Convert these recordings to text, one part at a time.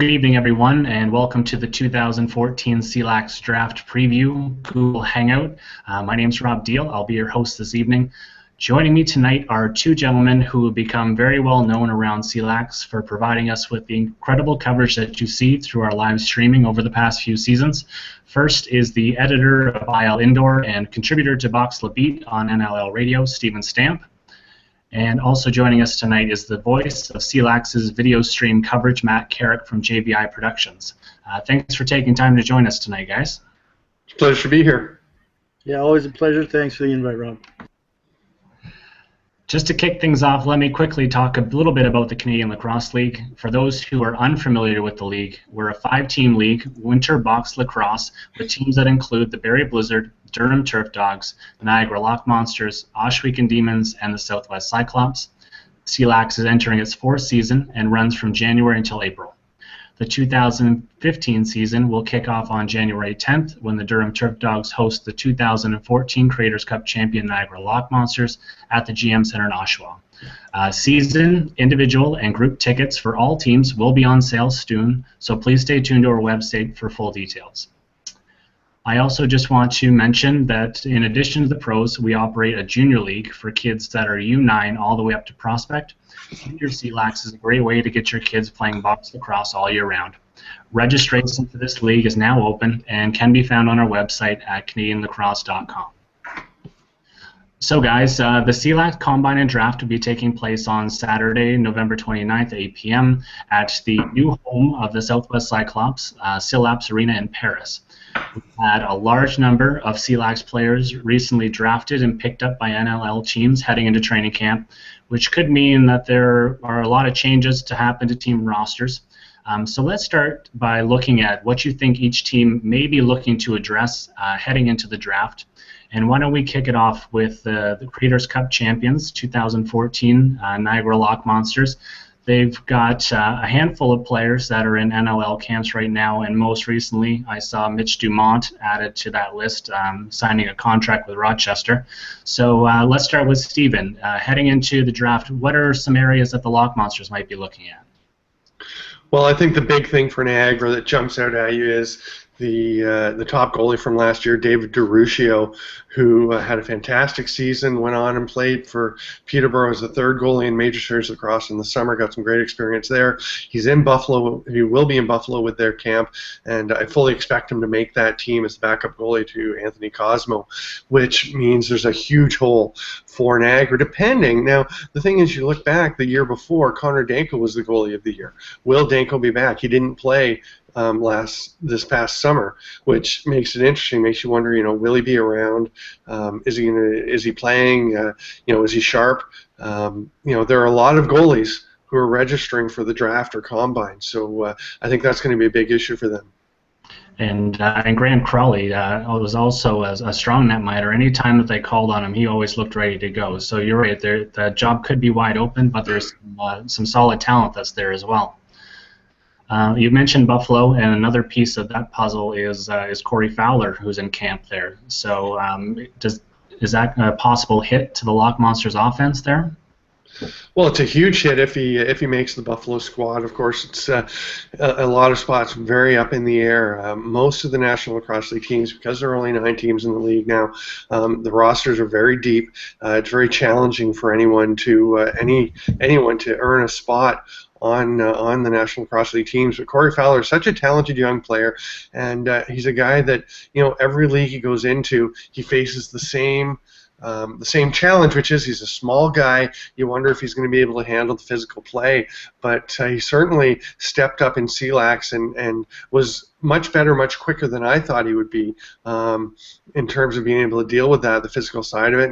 Good evening, everyone, and welcome to the 2014 CLax Draft Preview Google Hangout. My name is Rob Deal. I'll be your host this evening. Joining me tonight are two gentlemen who have become very well known around CLax for providing us with the incredible coverage that you see through our live streaming over the past few seasons. First is the editor of IL Indoor and contributor to Box La Beat on NLL Radio, Stephen Stamp. And also joining us tonight is the voice of CLax's video stream coverage, Matt Caruk from JBI Productions. Thanks for taking time to join us tonight, guys. It's a pleasure to be here. Yeah, always a pleasure. Thanks for the invite, Rob. Just to kick things off, let me quickly talk a little bit about the Canadian Lacrosse League. For those who are unfamiliar with the league, we're a 5-team league, winter box lacrosse, with teams that include the Barrie Blizzard, Durham Turf Dogs, the Niagara Lock Monsters, Oshawa Demons, and the Southwest Cyclops. CLax is entering its 4th season and runs from January until April. The 2015 season will kick off on January 10th when the Durham Turf Dogs host the 2014 Creators Cup champion Niagara Lock Monsters at the GM Center in Oshawa. Season, individual, and group tickets for all teams will be on sale soon, so please stay tuned to our website for full details. I also just want to mention that in addition to the pros, we operate a junior league for kids that are U9 all the way up to prospect. Junior CLax is a great way to get your kids playing box lacrosse all year round. Registration for this league is now open and can be found on our website at CanadianLacrosse.com. So guys, the CLax Combine and Draft will be taking place on Saturday, November 29th at 8 p.m. at the new home of the Southwest Cyclops, CLax Arena in Paris. We've had a large number of CLax players recently drafted and picked up by NLL teams heading into training camp, which could mean that there are a lot of changes to happen to team rosters. So let's start by looking at what you think each team may be looking to address heading into the draft. And why don't we kick it off with the Creators Cup champions, 2014 Niagara Lock Monsters. They've got a handful of players that are in NLL camps right now, and most recently I saw Mitch Dumont added to that list, signing a contract with Rochester. So let's start with Stephen. Heading into the draft, what are some areas that the Lock Monsters might be looking at? Well, I think the big thing for Niagara that jumps out at you is the top goalie from last year, David DeRuccio, who had a fantastic season, went on and played for Peterborough as the 3rd goalie in Major Series Lacrosse in the summer, got some great experience there. He's in Buffalo. He will be in Buffalo with their camp, and I fully expect him to make that team as the backup goalie to Anthony Cosmo, which means there's a huge hole for Niagara, depending. Now, the thing is, you look back the year before, Connor Danko was the goalie of the year. Will Danko be back? He didn't play this past summer, which makes it interesting. Makes you wonder, will he be around? Is he playing? Is he sharp? There are a lot of goalies who are registering for the draft or combine, so I think that's going to be a big issue for them. And Graham Crowley was also a strong netminder. Any time that they called on him, he always looked ready to go. So you're right, the job could be wide open, but there's some solid talent that's there as well. You mentioned Buffalo, and another piece of that puzzle is Corey Fowler, who's in camp there. So is that a possible hit to the Lock Monsters offense there? Well, it's a huge hit if he makes the Buffalo squad. Of course, it's a lot of spots very up in the air. Most of the National Lacrosse League teams, because there are only 9 teams in the league now, the rosters are very deep. It's very challenging for anyone to earn a spot on the National Lacrosse League teams. But Corey Fowler is such a talented young player, and he's a guy that every league he goes into, he faces the same challenge, which is he's a small guy. You wonder if he's going to be able to handle the physical play, but he certainly stepped up in CLax and was much better, much quicker than I thought he would be in terms of being able to deal with that, the physical side of it,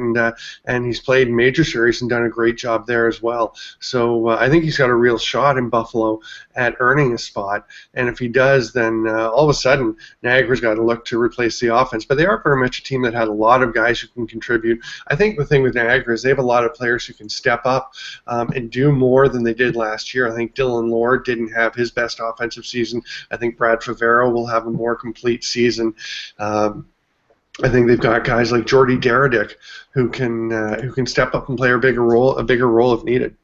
and he's played in Major Series and done a great job there as well. So I think he's got a real shot in Buffalo at earning a spot, and if he does, then all of a sudden Niagara's got to look to replace the offense. But they are very much a team that had a lot of guys who can contribute. I think the thing with Niagara is they have a lot of players who can step up and do more than they did last year. I think Dylan Lord didn't have his best offensive season. I think Brad Favero will have a more complete season. I think they've got guys like Jordy Deredick who can step up and play a bigger role if needed.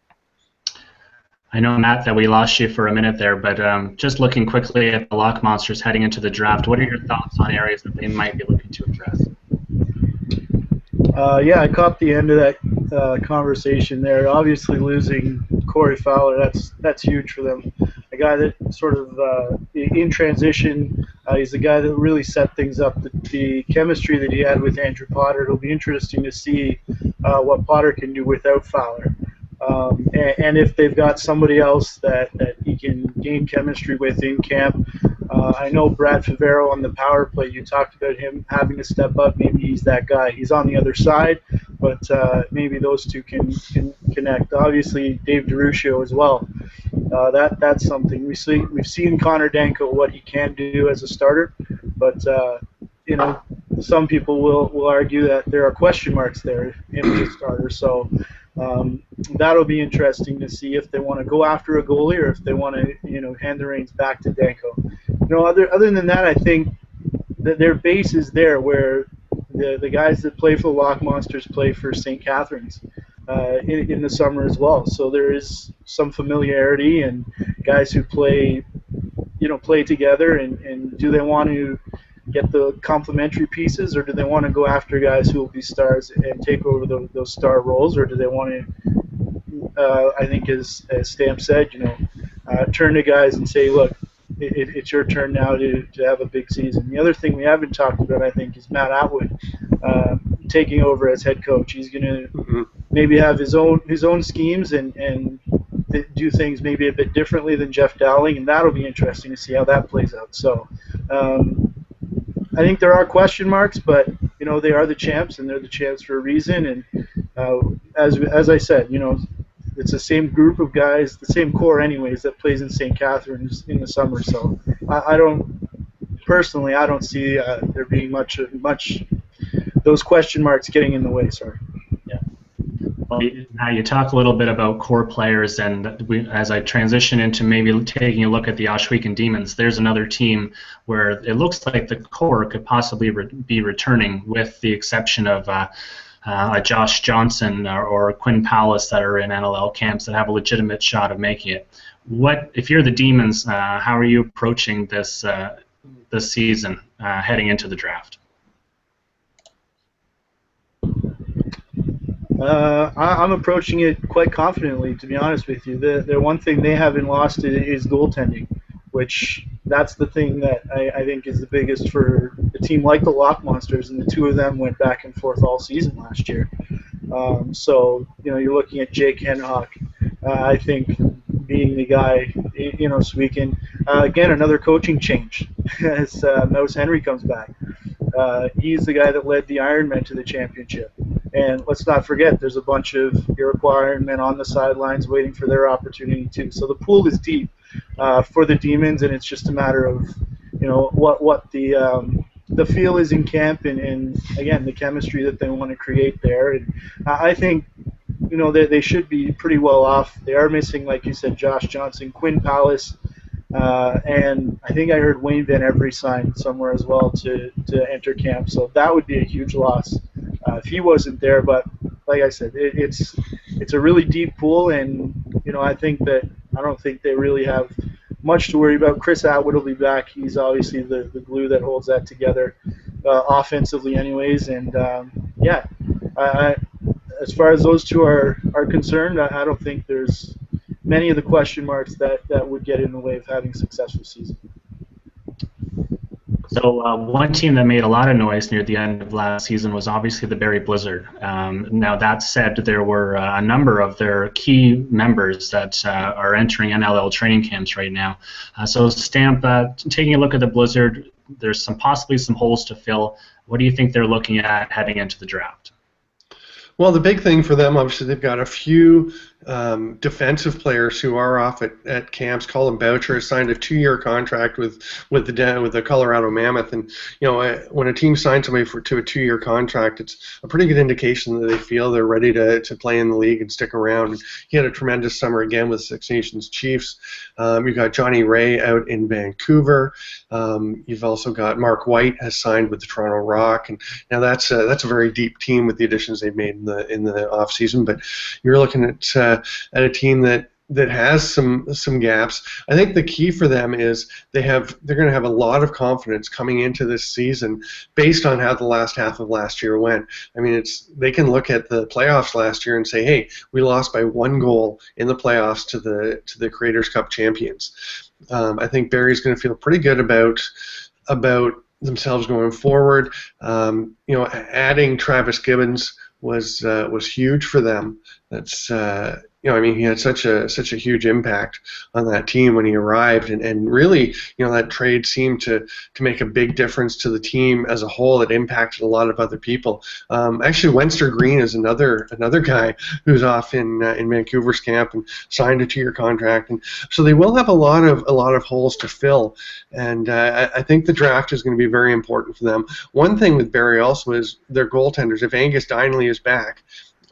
I know, Matt, that we lost you for a minute there, but just looking quickly at the Lock Monsters heading into the draft, what are your thoughts on areas that they might be looking to address? Yeah, I caught the end of that conversation there. Obviously, losing Corey Fowler, that's huge for them. A guy that sort of in transition, he's the guy that really set things up. The chemistry that he had with Andrew Potter, it'll be interesting to see what Potter can do without Fowler. And if they've got somebody else that he can gain chemistry with in camp. I know Brad Favero on the power play, you talked about him having to step up. Maybe he's that guy. He's on the other side, but maybe those two can connect. Obviously, Dave DeRuscio as well. That's something. We've seen Connor Danko, what he can do as a starter, but some people will argue that there are question marks there in as a starter. So that'll be interesting to see if they want to go after a goalie or if they want to hand the reins back to Danko. Other than that, I think that their base is there where the guys that play for the Lock Monsters play for St. Catharines in the summer as well. So there is some familiarity and guys who play together. And do they want to get the complementary pieces, or do they want to go after guys who will be stars and take over those star roles, or do they want to, I think as Stamp said, turn to guys and say, look, it's your turn now to have a big season. The other thing we haven't talked about, I think, is Matt Atwood taking over as head coach. He's going to maybe have his own schemes and do things maybe a bit differently than Jeff Dowling, and that'll be interesting to see how that plays out. So I think there are question marks, but they are the champs, and they're the champs for a reason. And as I said, it's the same group of guys, the same core anyways, that plays in St. Catharines in the summer. So I don't see there being much those question marks getting in the way. Sorry. Yeah. Well, now you talk a little bit about core players, and as I transition into maybe taking a look at the Oshawa Demons, there's another team where it looks like the core could possibly be returning, with the exception of Josh Johnson or Quinn Palace that are in NLL camps that have a legitimate shot of making it. If you're the Demons, how are you approaching this season heading into the draft? I'm approaching it quite confidently, to be honest with you. The one thing they haven't lost is goaltending, which that's the thing that I think is the biggest for a team like the Lock Monsters, and the two of them went back and forth all season last year. So you're looking at Jake Henhock, I think, being the guy, so we can again another coaching change as Mouse Henry comes back. He's the guy that led the Ironmen to the championship. And let's not forget, there's a bunch of Iroquois Ironmen on the sidelines waiting for their opportunity too. So the pool is deep for the Demons, and it's just a matter of what the feel is in camp, and again the chemistry that they want to create there. And I think they should be pretty well off. They are missing, like you said, Josh Johnson, Quinn Palace. And I think I heard Wayne Van Every signed somewhere as well to enter camp, so that would be a huge loss if he wasn't there. But like I said, it's a really deep pool, and I don't think they really have much to worry about. Chris Atwood will be back. He's obviously the glue that holds that together offensively, anyways. And as far as those two are concerned, I don't think there's many of the question marks that would get in the way of having a successful season. So one team that made a lot of noise near the end of last season was obviously the Barrie Blizzard. Now that said, there were a number of their key members that are entering NLL training camps right now. So Stamp, taking a look at the Blizzard, there's possibly some holes to fill. What do you think they're looking at heading into the draft? Well, the big thing for them, obviously, they've got a few defensive players who are off at camps. Colin Boucher has signed a 2-year contract with the Colorado Mammoth, and when a team signs somebody to a 2-year contract, it's a pretty good indication that they feel they're ready to play in the league and stick around. He had a tremendous summer again with Six Nations Chiefs. You've got Johnny Ray out in Vancouver. You've also got Mark White has signed with the Toronto Rock, and now that's a very deep team with the additions they've made in the off season. But you're looking at a team that that has some gaps. I think the key for them is they're going to have a lot of confidence coming into this season based on how the last half of last year went. I mean, they can look at the playoffs last year and say, hey, we lost by 1 goal in the playoffs to the Creators Cup champions. I think Barrie's going to feel pretty good about themselves going forward. Adding Travis Gibbons was huge for them. That's I mean, he had such a huge impact on that team when he arrived, and really, that trade seemed to make a big difference to the team as a whole. It impacted a lot of other people. Actually, Wenster Green is another guy who's off in Vancouver's camp and signed a 2-year contract, and so they will have a lot of holes to fill. And I think the draft is going to be very important for them. One thing with Barrie also is their goaltenders. If Angus Dineley is back,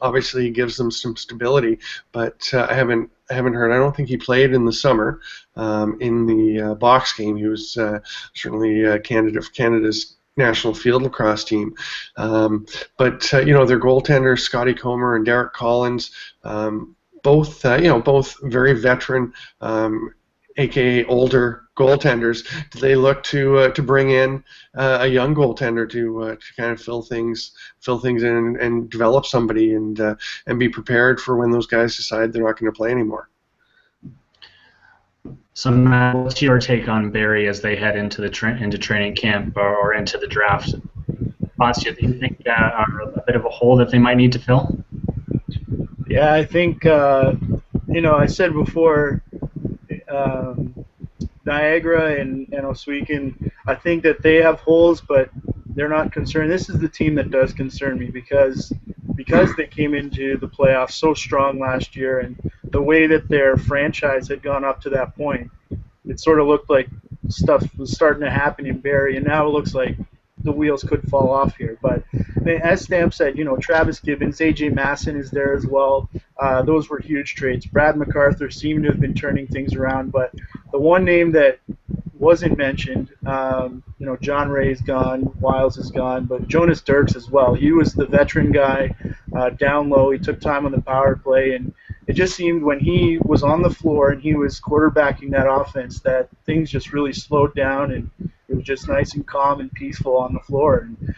obviously he gives them some stability, but I haven't heard. I don't think he played in the summer in the box game. He was certainly a candidate for Canada's national field lacrosse team. But their goaltenders, Scotty Comer and Derek Collins, both very veteran, aka older goaltenders. Do they look to bring in a young goaltender to kind of fill things in and develop somebody and be prepared for when those guys decide they're not going to play anymore? So Matt, what's your take on Barrie as they head into into training camp or into the draft? Spots you think are a bit of a hole that they might need to fill? Yeah, I think I said before. Niagara and Oswego, I think that they have holes, but they're not concerned. This is the team that does concern me because they came into the playoffs so strong last year, and the way that their franchise had gone up to that point, it sort of looked like stuff was starting to happen in Barrie, and now it looks like the wheels could fall off here. But as Stamp said, Travis Gibbons, AJ Masson is there as well. Those were huge trades. Brad MacArthur seemed to have been turning things around, but the one name that wasn't mentioned, John Ray's gone, Wiles is gone, but Jonas Dirks as well. He was the veteran guy down low. He took time on the power play, and it just seemed when he was on the floor and he was quarterbacking that offense that things just really slowed down, and it was just nice and calm and peaceful on the floor. And,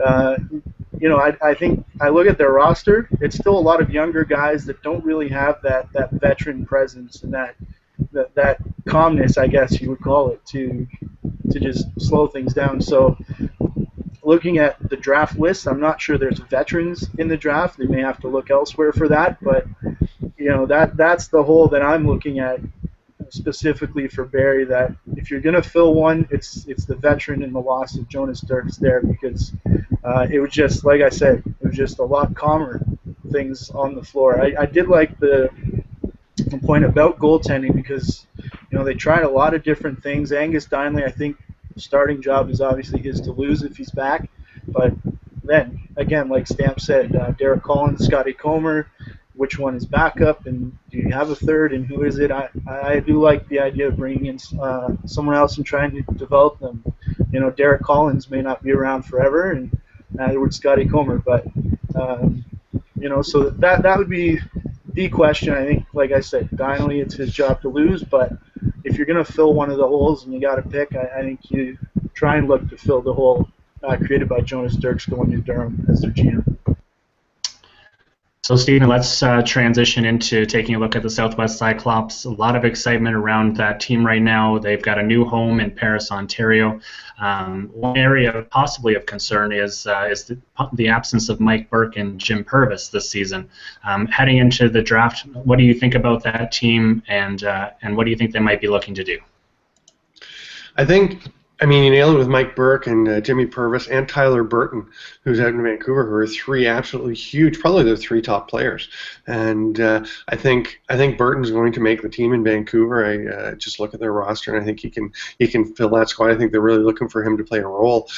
I think I look at their roster, it's still a lot of younger guys that don't really have that veteran presence and that calmness, I guess you would call it, to just slow things down. So looking at the draft list, I'm not sure there's veterans in the draft. They may have to look elsewhere for that, but that's the hole that I'm looking at specifically for Barrie, that if you're going to fill one, it's the veteran and the loss of Jonas Dirks there, because it was just, like I said, it was just a lot calmer things on the floor. I did like the point about goaltending because, they tried a lot of different things. Angus Dineley, I think the starting job is obviously his to lose if he's back, but then, again, like Stamp said, Derek Collins, Scotty Comer, which one is backup, and do you have a third, and who is it? I do like the idea of bringing in someone else and trying to develop them. Derek Collins may not be around forever, and neither would Scotty Comer, but so that would be the question. I think, like I said, Dineley, it's his job to lose, but if you're going to fill one of the holes and you got to pick, I think you try and look to fill the hole created by Jonas Dirks going to Durham as their GM. So, Stephen, let's transition into taking a look at the Southwest Cyclops. A lot of excitement around that team right now. They've got a new home in Paris, Ontario. One area possibly of concern is the absence of Mike Burke and Jim Purvis this season. Heading into the draft, what do you think about that team, and what do you think they might be looking to do? I mean, you nailed it with Mike Burke and Jimmy Purvis and Tyler Burton, who's out in Vancouver, who are 3 absolutely huge, probably the 3 top players. And I think Burton's going to make the team in Vancouver. I just look at their roster, and I think he can fill that squad. I think they're really looking for him to play a role.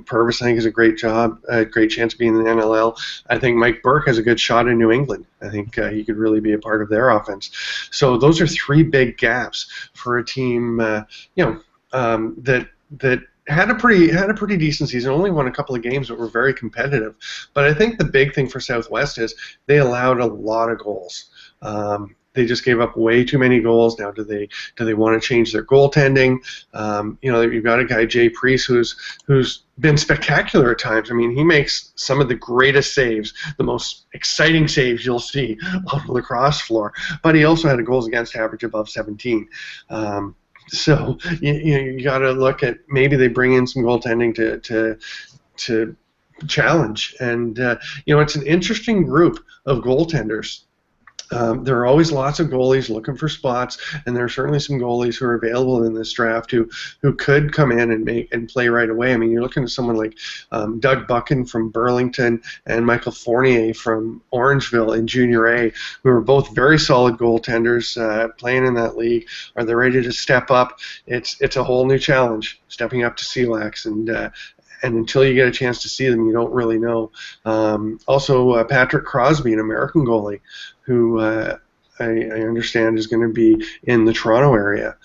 Purvis, I think, is a great chance of being in the NLL. I think Mike Burke has a good shot in New England. I think he could really be a part of their offense. So those are 3 big gaps for a team, that had a pretty decent season. Only won a couple of games that were very competitive. But I think the big thing for Southwest is they allowed a lot of goals. they just gave up way too many goals. Now, do they want to change their goaltending? You've got a guy, Jay Priest, who's been spectacular at times. I mean, he makes some of the greatest saves, the most exciting saves you'll see on the lacrosse floor. But he also had a goals against average above 17. So you got to look at, maybe they bring in some goaltending to challenge. And it's an interesting group of goaltenders. There are always lots of goalies looking for spots, and there are certainly some goalies who are available in this draft who could come in and play right away. I mean, you're looking at someone like Doug Buchan from Burlington and Michael Fournier from Orangeville in Junior A, who are both very solid goaltenders playing in that league. Are they ready to step up? It's a whole new challenge, stepping up to CLax, and until you get a chance to see them, you don't really know. Also, Patrick Crosby, an American goalie, who I understand is going to be in the Toronto area.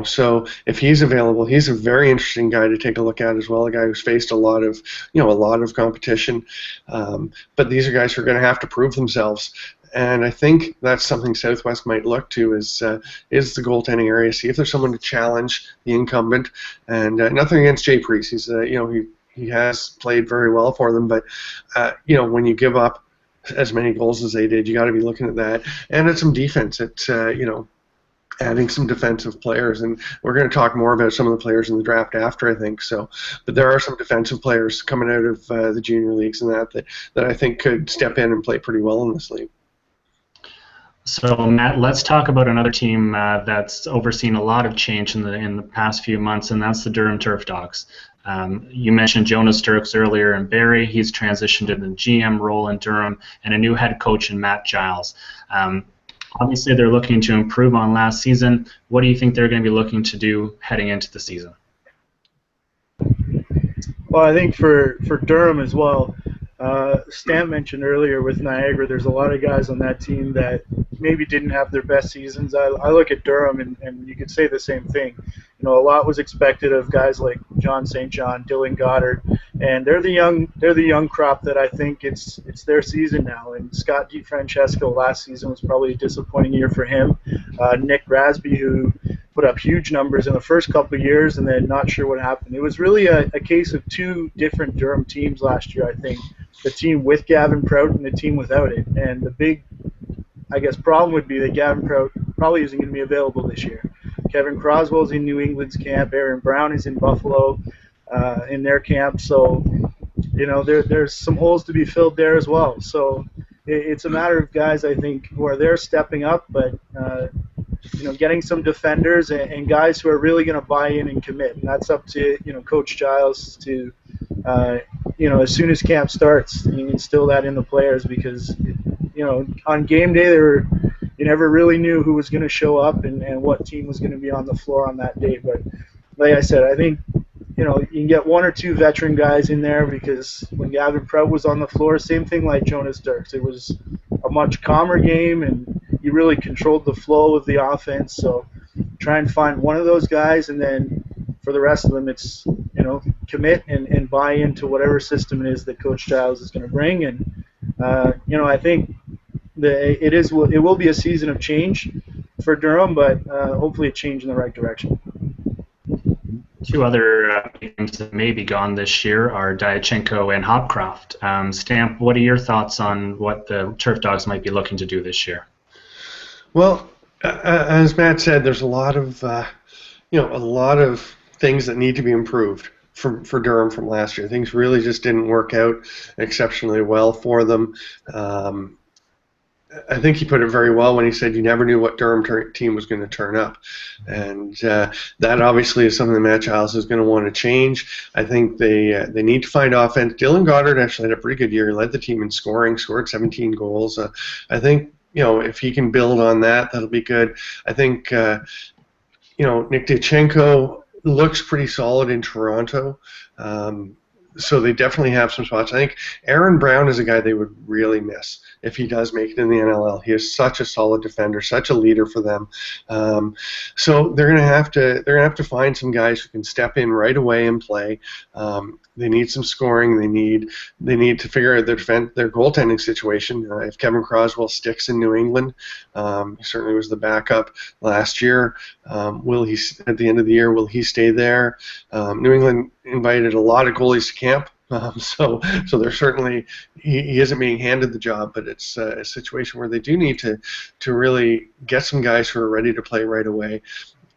So if he's available, he's a very interesting guy to take a look at as well. A guy who's faced a lot of competition. But these are guys who are going to have to prove themselves. And I think that's something Southwest might look to is the goaltending area. See if there's someone to challenge the incumbent. And nothing against Jay Priest. He's he has played very well for them. But when you give up as many goals as they did, you got to be looking at that, and at some defense. It's adding some defensive players, and we're going to talk more about some of the players in the draft after, I think. But there are some defensive players coming out of the junior leagues and that I think could step in and play pretty well in this league. So Matt, let's talk about another team that's overseen a lot of change in the past few months, and that's the Durham Turf Dogs. You mentioned Jonas Dirks earlier in Barrie. He's transitioned to the GM role in Durham, and a new head coach in Matt Giles. Obviously, they're looking to improve on last season. What do you think they're going to be looking to do heading into the season? Well, I think for Durham as well, Stan mentioned earlier with Niagara, there's a lot of guys on that team that maybe didn't have their best seasons. I look at Durham, and you could say the same thing. A lot was expected of guys like John St. John, Dylan Goddard, and they're the young crop that I think it's their season now. And Scott DiFrancesco last season was probably a disappointing year for him. Nick Rasby, who put up huge numbers in the first couple of years and then not sure what happened. It was really a case of two different Durham teams last year, I think. The team with Gavin Prout and the team without it. And the big, I guess, problem would be that Gavin Prout probably isn't going to be available this year. Kevin Croswell's in New England's camp. Aaron Brown is in Buffalo in their camp. So, there's some holes to be filled there as well. So it's a matter of guys, I think, who are there stepping up, but getting some defenders and guys who are really going to buy in and commit. And that's up to Coach Giles to as soon as camp starts, you instill that in the players, because on game day you never really knew who was going to show up and what team was going to be on the floor on that day. But like I said, I think you can get one or two veteran guys in there, because when Gavin Prout was on the floor, same thing like Jonas Dirks. It was a much calmer game, and he really controlled the flow of the offense. So try and find one of those guys, and then for the rest of them, it's commit and buy into whatever system it is that Coach Giles is going to bring. And I think it will be a season of change for Durham, but hopefully a change in the right direction. Two other games that may be gone this year are Diachenko and Hopcroft. Stamp, what are your thoughts on what the Turf Dogs might be looking to do this year? Well, as Matt said, there's a lot of things that need to be improved for Durham from last year. Things really just didn't work out exceptionally well for them. I think he put it very well when he said you never knew what Durham team was going to turn up. And that obviously is something that Matt Giles is going to want to change. I think they need to find offense. Dylan Goddard actually had a pretty good year. He led the team in scoring, scored 17 goals. I think, if he can build on that, that'll be good. I think, Nick Diachenko looks pretty solid in Toronto. So they definitely have some spots. I think Aaron Brown is a guy they would really miss if he does make it in the NLL. He is such a solid defender, such a leader for them. So they're going to have to find some guys who can step in right away and play. need some scoring. They need to figure out their goaltending situation. If Kevin Croswell sticks in New England, he certainly was the backup last year. Will he at the end of the year? Will he stay there? New England invited a lot of goalies to camp. So they're certainly he isn't being handed the job, but it's a situation where they do need to really get some guys who are ready to play right away.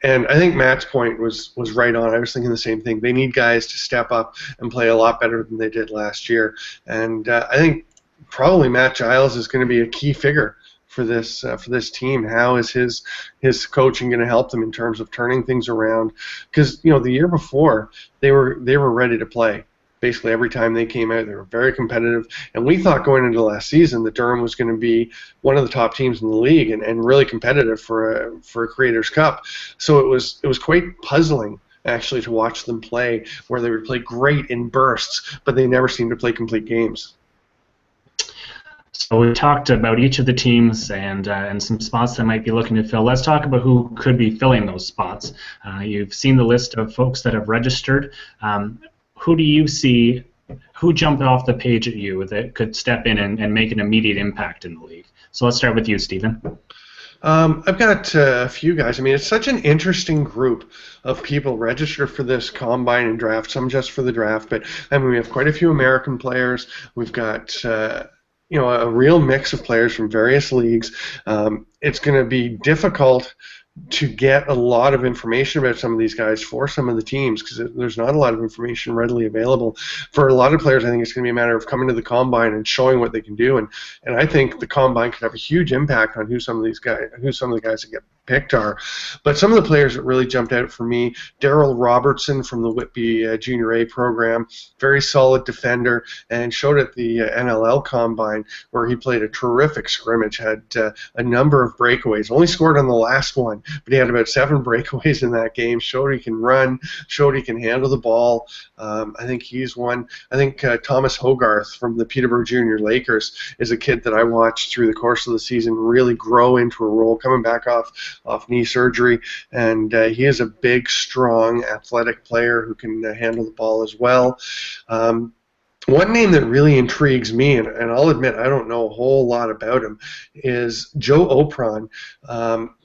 And I think Matt's point was right on. I was thinking the same thing. They need guys to step up and play a lot better than they did last year. And I think probably Matt Giles is going to be a key figure for this team. How is his coaching going to help them in terms of turning things around? Because the year before they were ready to play. Basically every time they came out, they were very competitive, and we thought going into last season that Durham was going to be one of the top teams in the league and really competitive for a Creators Cup. So it was quite puzzling actually to watch them play, where they would play great in bursts, but they never seemed to play complete games. So we talked about each of the teams and some spots that might be looking to fill. Let's talk about who could be filling those spots. You've seen the list of folks that have registered. Who do you see, who jumped off the page at you that could step in and make an immediate impact in the league? So let's start with you, Stephen. I've got a few guys. I mean, it's such an interesting group of people registered for this combine and draft, some just for the draft, but I mean, we have quite a few American players. We've got a real mix of players from various leagues. It's going to be difficult to get a lot of information about some of these guys for some of the teams, because there's not a lot of information readily available. For a lot of players, I think it's going to be a matter of coming to the combine and showing what they can do, and I think the combine could have a huge impact on who some of the guys that get picked are. But some of the players that really jumped out for me: Darryl Robertson from the Whitby Junior A program, very solid defender, and showed at the NLL combine where he played a terrific scrimmage, had a number of breakaways, only scored on the last one, but he had about 7 breakaways in that game, showed he can run, showed he can handle the ball. I think he's one. I think Thomas Hogarth from the Peterborough Junior Lakers is a kid that I watched through the course of the season really grow into a role, coming back off knee surgery, and he is a big, strong, athletic player who can handle the ball as well. One name that really intrigues me, and I'll admit I don't know a whole lot about him, is Joe Opron.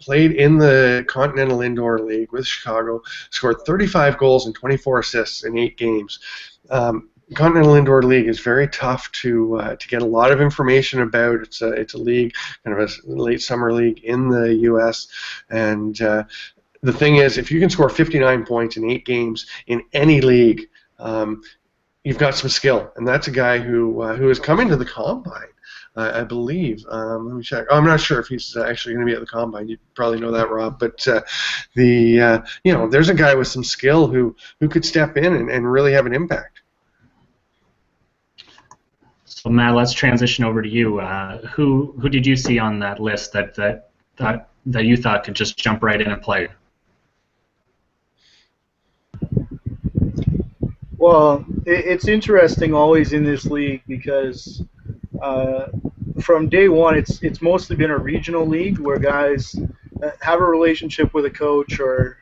Played in the Continental Indoor League with Chicago, scored 35 goals and 24 assists in 8 games. Continental Indoor League is very tough to get a lot of information about. It's a league, kind of a late summer league in the U.S., and the thing is, if you can score 59 points in 8 games in any league, you've got some skill, and that's a guy who is coming to the combine, I believe. Let me check. I'm not sure if he's actually going to be at the combine. You probably know that, Rob. But there's a guy with some skill who could step in and really have an impact. So Matt, let's transition over to you. Who did you see on that list that you thought could just jump right in and play? Well, it's interesting always in this league because from day one, it's mostly been a regional league where guys have a relationship with a coach or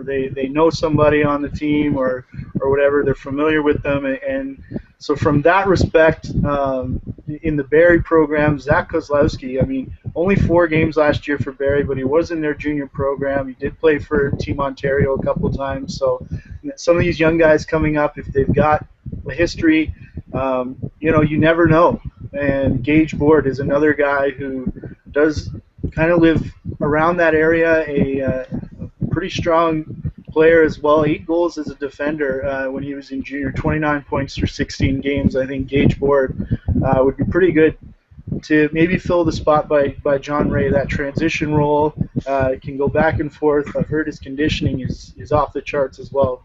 they know somebody on the team or whatever. They're familiar with them, and so from that respect, in the Barrie program, Zach Kozlowski, I mean, only 4 games last year for Barrie, but he was in their junior program. He did play for Team Ontario a couple times. So some of these young guys coming up, if they've got a history, you never know. And Gage Board is another guy who does kind of live around that area, a pretty strong player as well. 8 goals as a defender when he was in junior, 29 points through 16 games. I think Gage Board would be pretty good to maybe fill the spot by John Ray. That transition role can go back and forth. I've heard his conditioning is off the charts as well.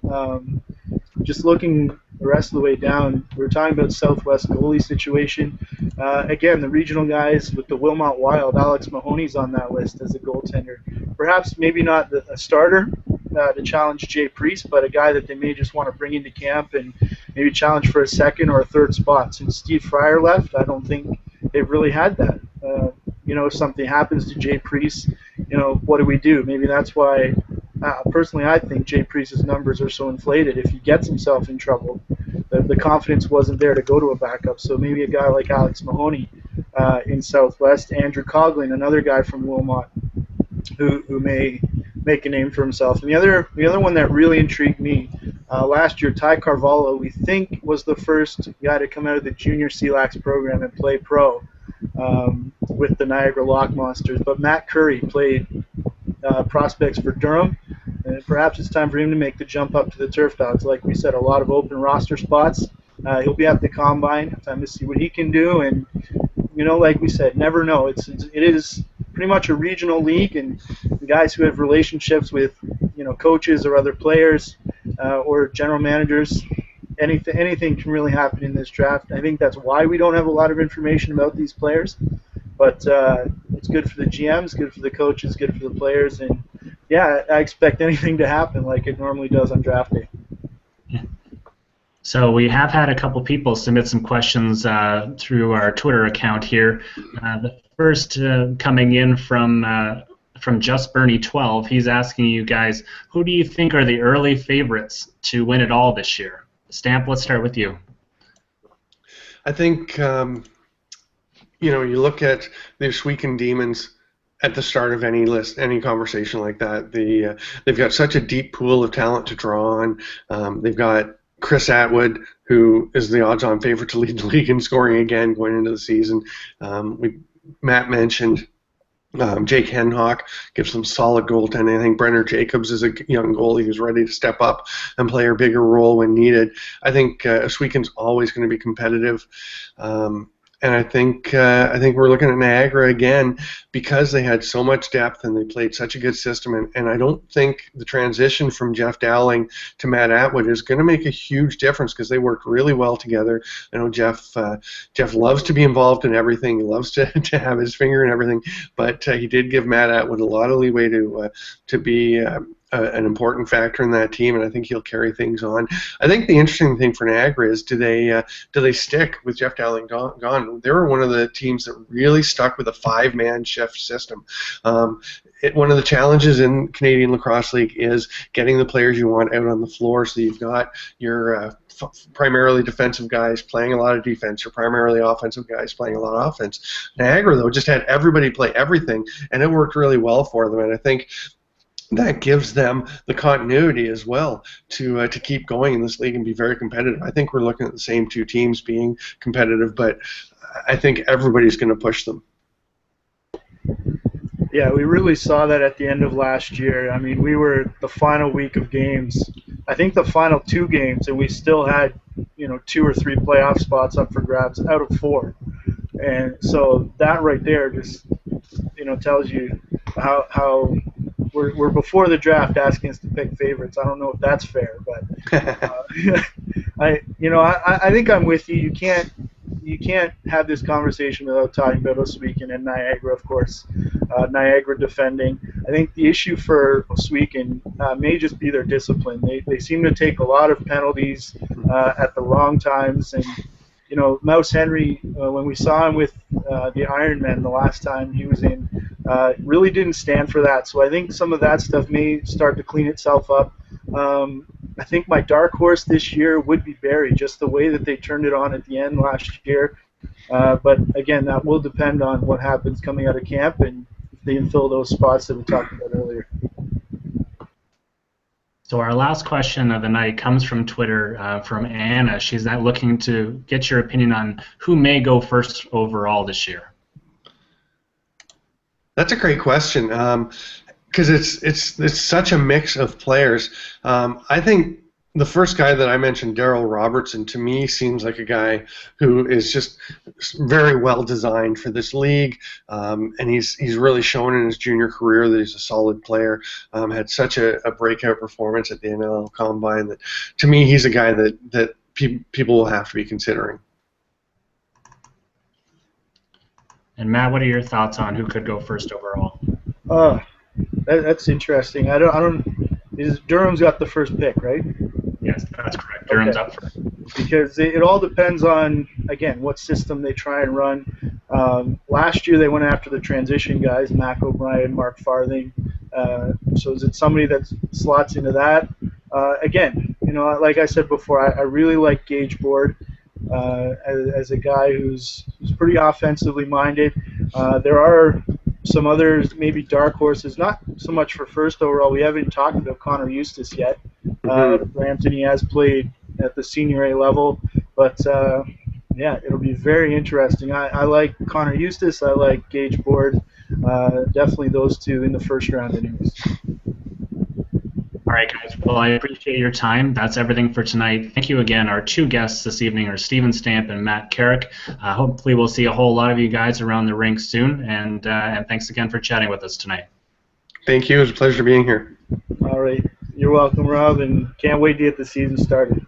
Just looking the rest of the way down, we're talking about Southwest goalie situation. Again, the regional guys with the Wilmot Wild, Alex Mahoney's on that list as a goaltender. Perhaps maybe not a starter to challenge Jay Priest, but a guy that they may just want to bring into camp and maybe challenge for a second or a third spot. Since Steve Fryer left, I don't think they've really had that. If something happens to Jay Priest, what do we do? Maybe that's why, personally, I think Jay Priest's numbers are so inflated. If he gets himself in trouble, the confidence wasn't there to go to a backup. So maybe a guy like Alex Mahoney in Southwest, Andrew Coughlin, another guy from Wilmot, who may make a name for himself. And the other one that really intrigued me last year, Ty Carvalho, we think was the first guy to come out of the junior CLax program and play pro with the Niagara Lock Monsters. But Matt Curry played prospects for Durham, and perhaps it's time for him to make the jump up to the Turf Dogs. Like we said, a lot of open roster spots. He'll be at the combine. Time to see what he can do, and like we said, never know. It is pretty much a regional league, and guys who have relationships with coaches or other players or general managers, anything can really happen in this draft. I think that's why we don't have a lot of information about these players, but it's good for the GMs, good for the coaches, good for the players, and yeah, I expect anything to happen like it normally does on draft day. So we have had a couple people submit some questions through our Twitter account here. The first coming in from Just Bernie 12. He's asking you guys, who do you think are the early favorites to win it all this year? Stamp, let's start with you. I think you look at the Oswego Demons at the start of any list, any conversation like that. They've got such a deep pool of talent to draw on. They've got Chris Atwood, who is the odds-on favorite to lead the league in scoring again going into the season. Matt mentioned Jake Henhock gives them solid goaltending. I think Brenner Jacobs is a young goalie who's ready to step up and play a bigger role when needed. I think Oswego's always going to be competitive. And I think we're looking at Niagara again because they had so much depth and they played such a good system. And I don't think the transition from Jeff Dowling to Matt Atwood is going to make a huge difference because they worked really well together. I know Jeff loves to be involved in everything. He loves to have his finger in everything. But he did give Matt Atwood a lot of leeway to be an important factor in that team, and I think he'll carry things on. I think the interesting thing for Niagara is do they stick with Jeff Dowling gone? They were one of the teams that really stuck with a 5-man shift system. One of the challenges in Canadian Lacrosse League is getting the players you want out on the floor. So you've got your primarily defensive guys playing a lot of defense, your primarily offensive guys playing a lot of offense. Niagara, though, just had everybody play everything, and it worked really well for them. And I think that gives them the continuity as well to keep going in this league and be very competitive. I think we're looking at the same two teams being competitive, but I think everybody's going to push them. Yeah, we really saw that at the end of last year. I mean, we were the final week of games. I think the final 2 games, and we still had 2 or 3 playoff spots up for grabs out of 4. And so that right there just tells you how we're before the draft asking us to pick favorites. I don't know if that's fair, but I think I'm with you. You can't have this conversation without talking about Oswego and Niagara, of course. Niagara defending. I think the issue for Oswego may just be their discipline. They seem to take a lot of penalties at the wrong times, and Mouse Henry, when we saw him with the Ironmen the last time he was in, really didn't stand for that. So I think some of that stuff may start to clean itself up. I think my dark horse this year would be Barrie, just the way that they turned it on at the end last year. But again, that will depend on what happens coming out of camp and if they can fill those spots that we talked about earlier. So our last question of the night comes from Twitter from Anna. She's looking to get your opinion on who may go first overall this year. That's a great question because it's such a mix of players. I think the first guy that I mentioned, Daryl Robertson, to me seems like a guy who is just very well designed for this league, and he's really shown in his junior career that he's a solid player. Had such a breakout performance at the NLL Combine that, to me, he's a guy that people will have to be considering. And Matt, what are your thoughts on who could go first overall? That's interesting. Durham's got the first pick, right? Yes, that's correct. Durham's up first. Because it all depends on, again, what system they try and run. Last year they went after the transition guys, Mac O'Brien, Mark Farthing. So is it somebody that slots into that? Again, like I said before, I really like Gage Board as a guy who's pretty offensively minded. There are some others, maybe dark horses, not so much for first overall. We haven't talked about Connor Eustace yet. Brampton, he has played at the senior A level, but yeah, it'll be very interesting. I like Connor Eustace. I like Gage Board. Definitely those two in the first round anyways. All right, guys. Well, I appreciate your time. That's everything for tonight. Thank you again. Our two guests this evening are Steven Stamp and Matt Caruk. Hopefully we'll see a whole lot of you guys around the rink soon, and thanks again for chatting with us tonight. Thank you. It was a pleasure being here. All right. You're welcome, Rob, and can't wait to get the season started.